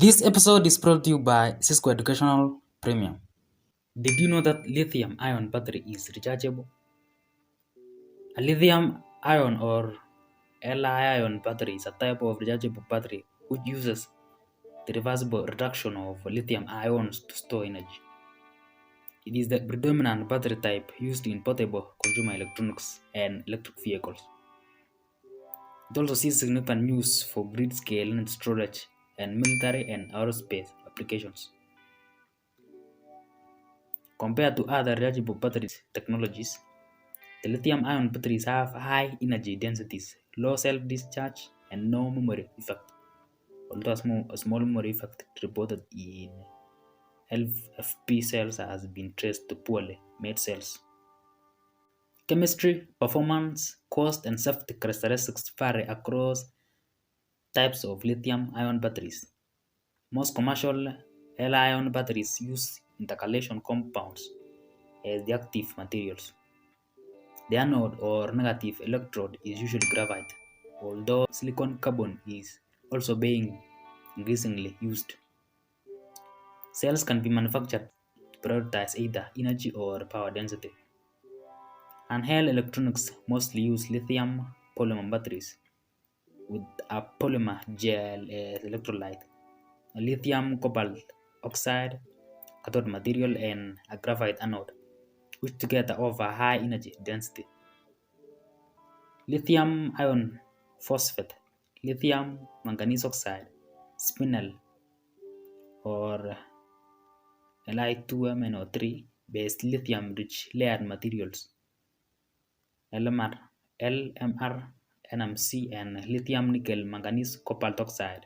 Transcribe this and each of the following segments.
This episode is brought to you by Cisco Educational Premium. Did you know that lithium-ion battery is rechargeable? A lithium-ion or Li-ion battery is a type of rechargeable battery which uses the reversible reduction of lithium ions to store energy. It is the predominant battery type used in portable consumer electronics and electric vehicles. It also sees significant use for grid-scale energy storage and military and aerospace applications. Compared to other rechargeable batteries technologies, the lithium-ion batteries have high energy densities, low self-discharge, and no memory effect, although a small memory effect reported in LFP cells has been traced to poorly made cells. Chemistry, performance, cost, and safety characteristics vary across types of lithium-ion batteries. Most commercial Li-ion batteries use intercalation compounds as the active materials. The anode or negative electrode is usually graphite, although silicon carbon is also being increasingly used. Cells can be manufactured to prioritize either energy or power density. Handheld electronics mostly use lithium polymer batteries with a polymer gel as electrolyte, a lithium cobalt oxide cathode material, and a graphite anode, which together offer high energy density. Lithium iron phosphate, lithium manganese oxide, spinel, or Li2MnO3 based lithium rich layered materials, LMR, LMR, NMC, and lithium nickel manganese cobalt oxide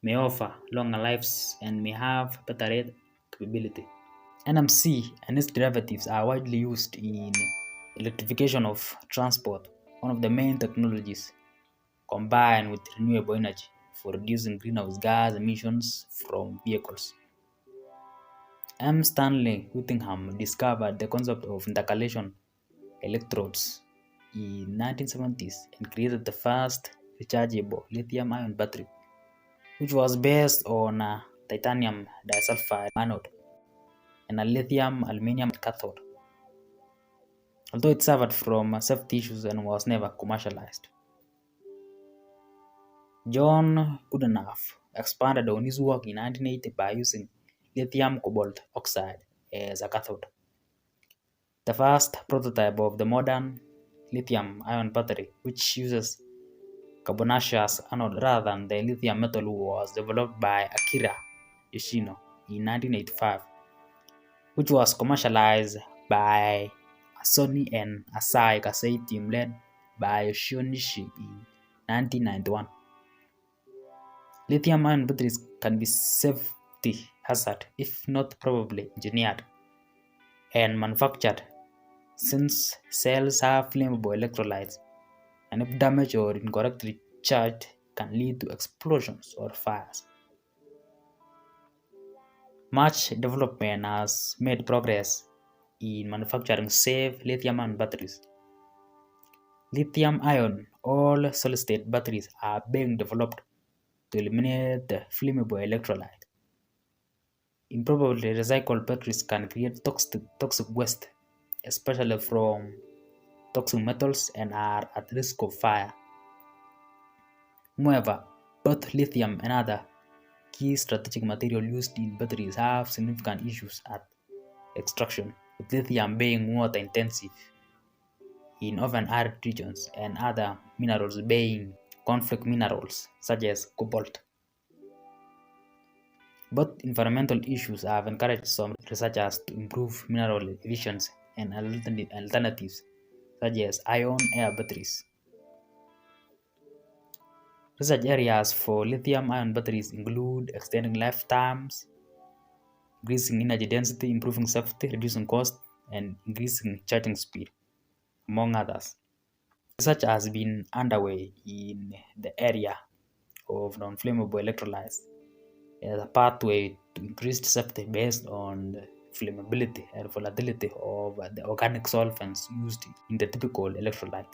may offer longer lives and may have better rate capability. NMC and its derivatives are widely used in electrification of transport, one of the main technologies, combined with renewable energy for reducing greenhouse gas emissions from vehicles. M. Stanley Whittingham discovered the concept of intercalation electrodes in 1970s and created the first rechargeable lithium-ion battery, which was based on a titanium disulfide anode and a lithium aluminum cathode, although it suffered from safety issues and was never commercialized. John Goodenough expanded on his work in 1980 by using lithium cobalt oxide as a cathode. The first prototype of the modern lithium-ion battery, which uses carbonaceous anode rather than the lithium metal, was developed by Akira Yoshino in 1985, which was commercialized by Sony and Asahi Kasei team led by Yoshinishi in 1991. Lithium-ion batteries can be safety hazard if not properly engineered and manufactured, since cells have flammable electrolytes, and if damaged or incorrectly charged can lead to explosions or fires. Much development has made progress in manufacturing safe lithium-ion batteries. Lithium-ion all solid-state batteries are being developed to eliminate the flammable electrolyte. Improperly recycled batteries can create toxic waste, especially from toxic metals, and are at risk of fire. Moreover, both lithium and other key strategic materials used in batteries have significant issues at extraction, with lithium being water intensive in often arid regions and other minerals being conflict minerals such as cobalt. Both environmental issues have encouraged some researchers to improve mineral efficiency and alternatives such as ion-air batteries. Research areas for lithium-ion batteries include extending lifetimes, increasing energy density, improving safety, reducing cost, and increasing charging speed, among others. Research has been underway in the area of non-flammable electrolytes as a pathway to increased safety based on the flammability and volatility of the organic solvents used in the typical electrolyte.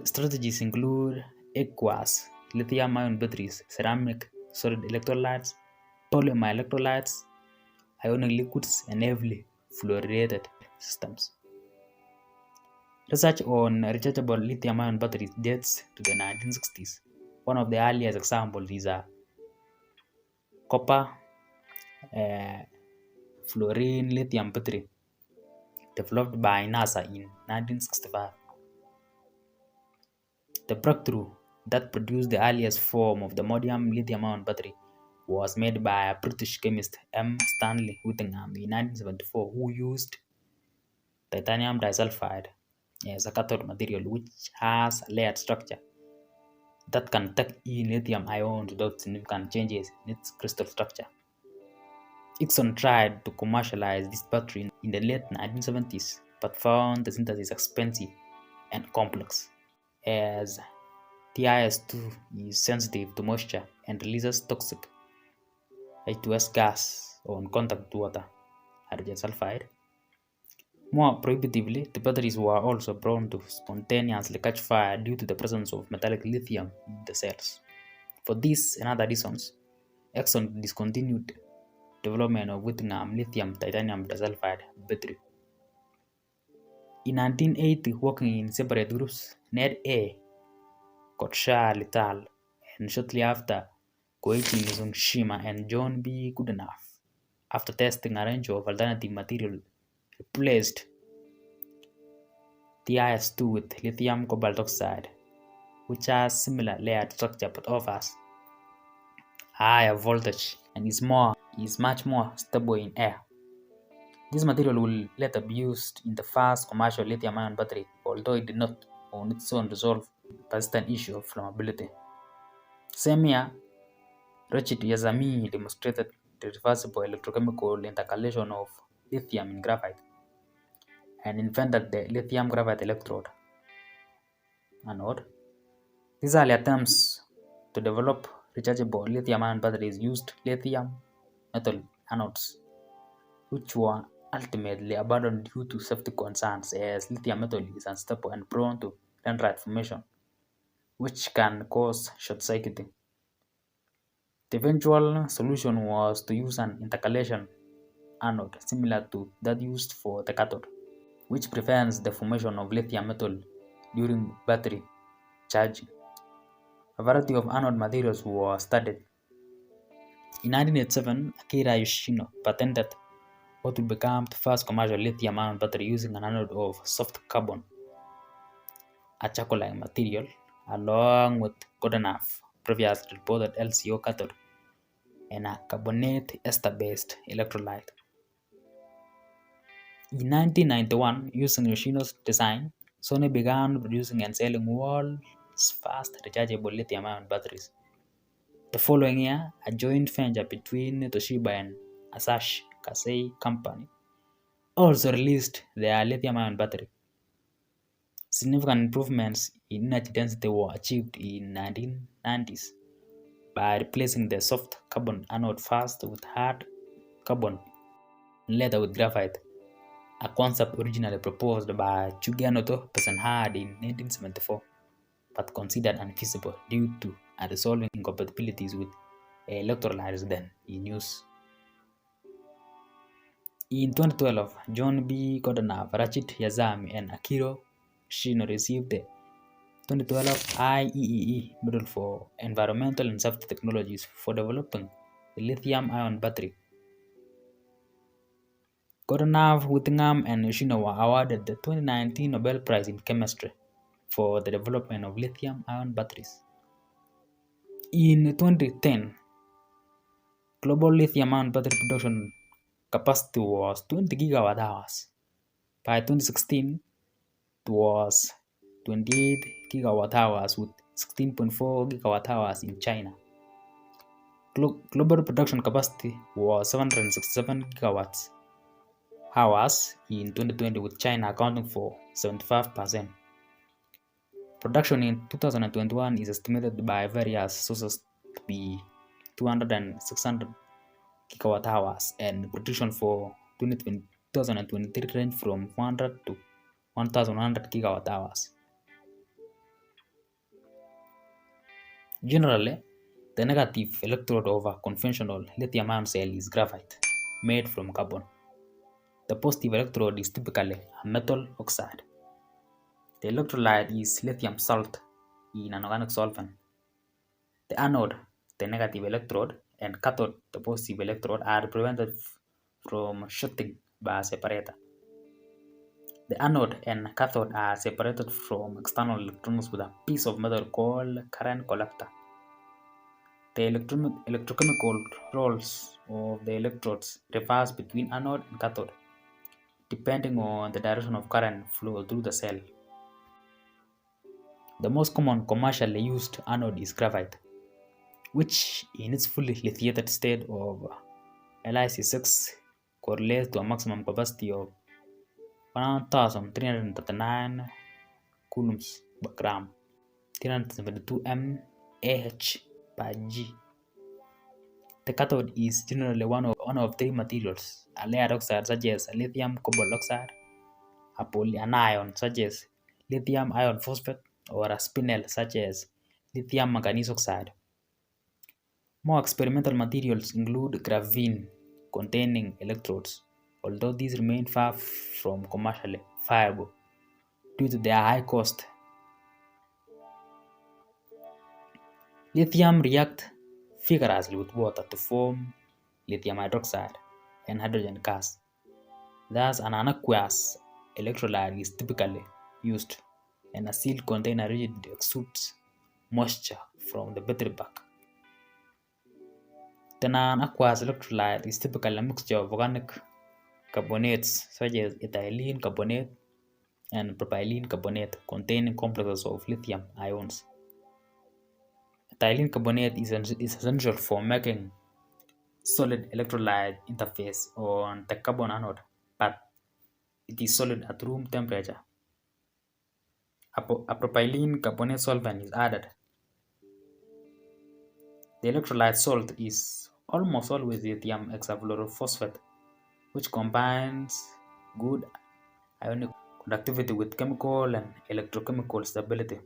Strategies include aqueous lithium-ion batteries, ceramic solid electrolytes, polymer electrolytes, ionic liquids, and heavily fluorinated systems. Research on rechargeable lithium-ion batteries dates to the 1960s. One of the earliest examples is a copper uh, fluorine lithium battery developed by NASA in 1965. The breakthrough that produced the earliest form of the modern lithium-ion battery was made by a British chemist M. Stanley Whittingham in 1974, who used titanium disulfide as a cathode material, which has a layered structure that can take in lithium ions without significant changes in its crystal structure. Exxon tried to commercialize this battery in the late 1970s, but found the synthesis expensive and complex, as TiS2 is sensitive to moisture and releases toxic H2S gas on contact with water, hydrogen sulfide. More prohibitively, the batteries were also prone to spontaneously catch fire due to the presence of metallic lithium in the cells. For this and other reasons, Exxon discontinued development of Whittingham lithium titanium disulfide battery. In 1980, working in separate groups, Ned A. Kotsha et al., and shortly after, Koichi Mizushima and John B. Goodenough, after testing a range of alternative material, replaced TiS2 with lithium cobalt oxide, which has similar layered structure but offers higher voltage and is much more stable in air. This material will later be used in the first commercial lithium-ion battery, although it did not on its own resolve the persistent issue of flammability. Same year, Rachid Yazami demonstrated the reversible electrochemical intercalation of lithium in graphite and invented the lithium graphite electrode anode. These early attempts to develop rechargeable lithium-ion batteries used lithium metal anodes, which were ultimately abandoned due to safety concerns, as lithium metal is unstable and prone to dendrite formation, which can cause short-circuiting. The eventual solution was to use an intercalation anode similar to that used for the cathode, which prevents the formation of lithium metal during battery charging. A variety of anode materials were studied. In 1987, Akira Yoshino patented what would become the first commercial lithium-ion battery using an anode of soft carbon, a charcoal-like material, along with Goodenough previously reported LCO cathode and a carbonate ester-based electrolyte. In 1991, using Yoshino's design, Sony began producing and selling world's first rechargeable lithium-ion batteries. The following year, a joint venture between Toshiba and Asahi Kasei Company also released their lithium-ion battery. Significant improvements in energy density were achieved in the 1990s by replacing the soft carbon anode first with hard carbon and later with graphite, a concept originally proposed by Chuganoto Pesenhard in 1974, but considered unfeasible due to unresolved incompatibilities with electrolytes then in use. In 2012, John B. Goodenough, Rachid Yazami, and Akira Shino received the 2012 IEEE Medal for Environmental and Safety Technologies for developing the lithium-ion battery. Goodenough, Whittingham, and Yoshino were awarded the 2019 Nobel Prize in Chemistry for the development of lithium-ion batteries. In 2010, global lithium-ion battery production capacity was 20 gigawatt hours. By 2016, it was 28 gigawatt hours with 16.4 gigawatt hours in China. Global production capacity was 767 gigawatts hours in 2020, with China accounting for 75%. Production in 2021 is estimated by various sources to be 200 and 600 gigawatt hours, and production for 2023 range from 100 to 1100 gigawatt hours. Generally, The negative electrode of a conventional lithium-ion cell is graphite, made from carbon. The positive electrode is typically a metal oxide. The electrolyte is lithium salt in an organic solvent. The anode, the negative electrode, and cathode, the positive electrode, are prevented from shooting by a separator. The anode and cathode are separated from external electrons with a piece of metal called current collector. The electrochemical roles of the electrodes reverse between anode and cathode, depending on the direction of current flow through the cell. The most common commercially used anode is graphite, which in its fully lithiated state of Li6 correlates to a maximum capacity of 1339 coulombs per gram, 372 mAh per G. The cathode is generally one of three materials: a layered oxide such as lithium cobalt oxide, a polyanion such as lithium iron phosphate, or a spinel such as lithium manganese oxide. More experimental materials include graphene containing electrodes, although these remain far from commercially viable due to their high cost. Lithium reacts vigorously with water to form lithium hydroxide and hydrogen gas. Thus, an aqueous electrolyte is typically used, and a sealed container rigidly exudes moisture from the battery pack. The non-aqueous electrolyte is typically a mixture of organic carbonates such as ethylene carbonate and propylene carbonate containing complexes of lithium ions. Ethylene carbonate is essential for making solid electrolyte interface on the carbon anode, but it is solid at room temperature. A propylene carbonate solvent is added. The electrolyte salt is almost always lithium hexafluorophosphate, which combines good ionic conductivity with chemical and electrochemical stability.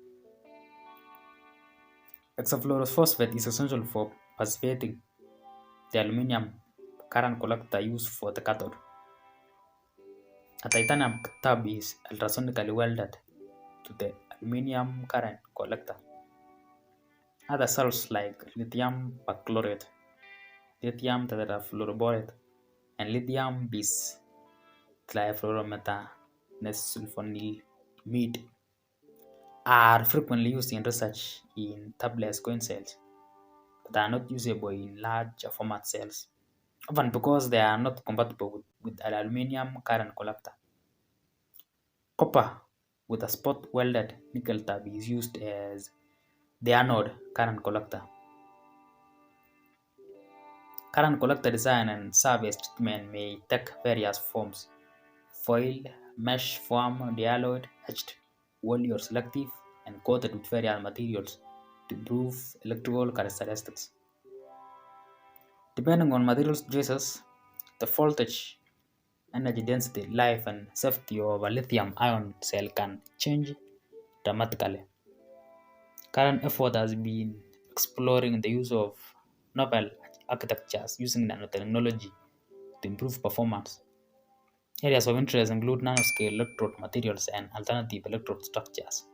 Hexafluorophosphate is essential for passivating the aluminum current collector used for the cathode. A titanium tub is ultrasonically welded to the aluminum current collector. Other salts like lithium perchlorate, lithium tetrafluoroborate, and lithium bis-trifluorometanesulfonamide are frequently used in research in tubeless coin cells, but are not usable in large format cells, often because they are not compatible with an aluminum current collector. Copper with a spot welded nickel tab is used as the anode current collector. Current collector design and service treatment may take various forms: foil, mesh foam, dialloy, etched, wholly or selective, and coated with various materials to improve electrical characteristics. Depending on materials choices, the voltage, energy density, life, and safety of a lithium ion cell can change dramatically. Current effort has been exploring the use of novel architectures using nanotechnology to improve performance. Areas of interest include nanoscale electrode materials and alternative electrode structures.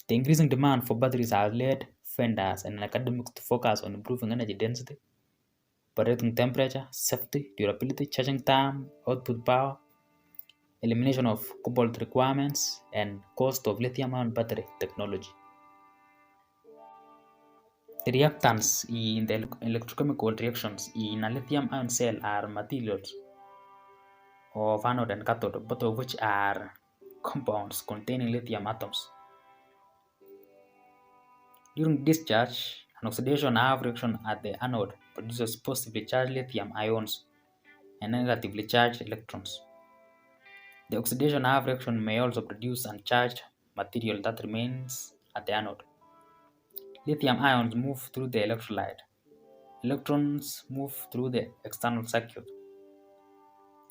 The increasing demand for batteries has led vendors and academics to focus on improving energy density, operating temperature, safety, durability, charging time, output power, elimination of cobalt requirements, and cost of lithium-ion battery technology. The reactants in the electrochemical reactions in a lithium-ion cell are materials of anode and cathode, both of which are compounds containing lithium atoms. During discharge, an oxidation-half reaction at the anode produces positively charged lithium ions and negatively charged electrons. The oxidation-half reaction may also produce uncharged material that remains at the anode. Lithium ions move through the electrolyte. Electrons move through the external circuit,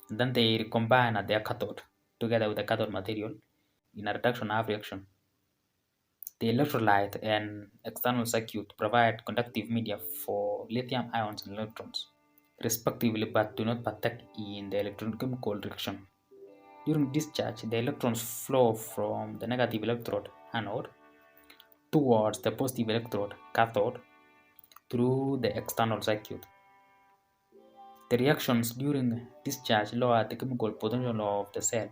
and then they recombine at their cathode together with the cathode material in a reduction-half reaction. The electrolyte and external circuit provide conductive media for lithium ions and electrons, respectively, but do not partake in the electrochemical reaction. During discharge, the electrons flow from the negative electrode anode towards the positive electrode cathode through the external circuit. The reactions during discharge lower the chemical potential of the cell.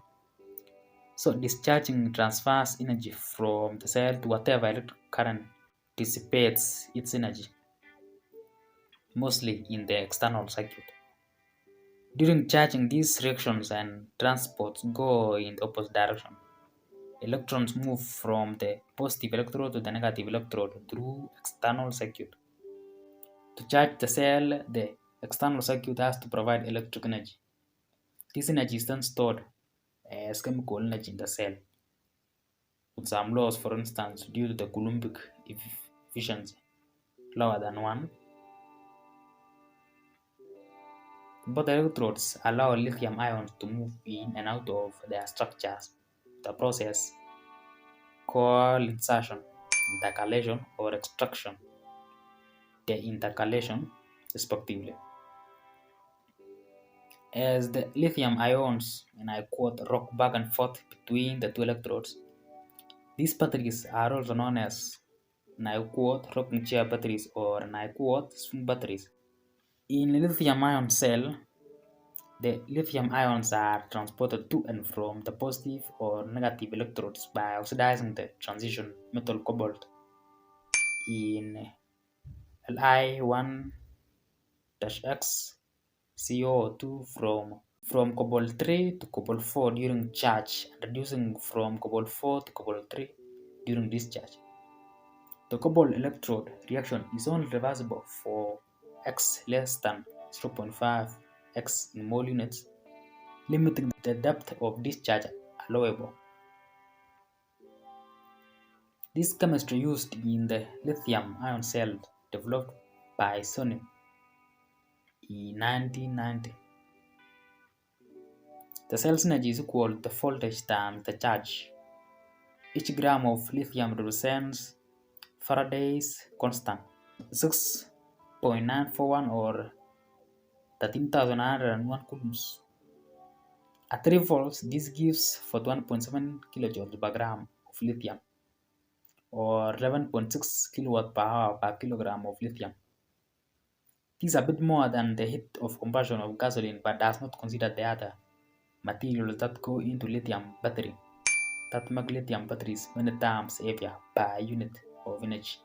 So discharging transfers energy from the cell to whatever electric current dissipates its energy, mostly in the external circuit. During charging, these reactions and transports go in the opposite direction. Electrons move from the positive electrode to the negative electrode through external circuit. To charge the cell, the external circuit has to provide electric energy. This energy is then stored as chemical energy in the cell, with some loss, for instance, due to the Coulombic efficiency lower than 1. Both electrodes allow lithium ions to move in and out of their structures, the process called insertion, intercalation, or extraction, the intercalation, respectively. As the lithium ions, and I quote, rock back and forth between the two electrodes, these batteries are also known as, and I quote, rocking chair batteries or, and I quote, swing batteries. In a lithium ion cell, the lithium ions are transported to and from the positive or negative electrodes by oxidizing the transition metal cobalt in Li1-X CO2 from cobalt 3 to cobalt 4 during charge and reducing from cobalt 4 to cobalt 3 during discharge. The cobalt electrode reaction is only reversible for X less than 0.5 X in mole units, limiting the depth of discharge allowable. This chemistry used in the lithium-ion cell developed by Sony in 1990. The cell's energy is equal to the voltage times the charge. Each gram of lithium represents Faraday's constant, 6.941 or 13,901 coulombs. At 3 volts, this gives 41.7 kilojoules per gram of lithium, or 11.6 kilowatt per hour per kilogram of lithium. This is a bit more than the heat of combustion of gasoline, but does not consider the other materials that go into lithium battery that make lithium batteries many times heavier per unit of energy.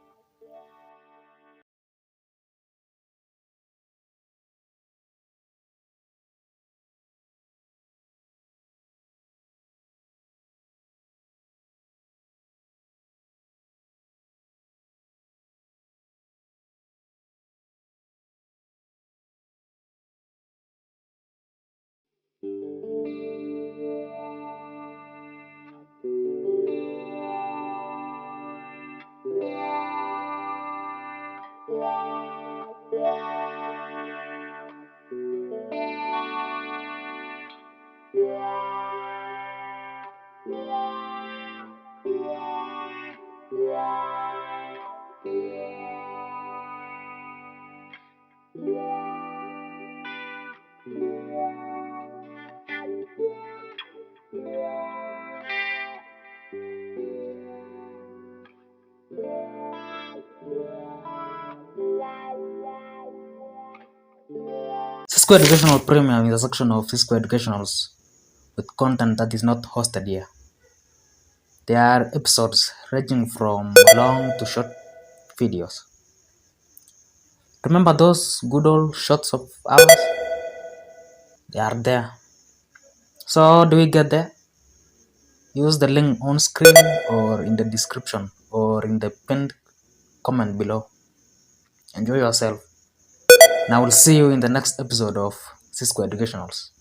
Cisco Educational Premium is a section of Cisco Educationals with content that is not hosted here. There are episodes ranging from long to short videos. Remember those good old shots of ours? They are there. So do we get there? Use the link on screen or in the description or in the pinned comment below. Enjoy yourself. And I will see you in the next episode of Cisco Educationals.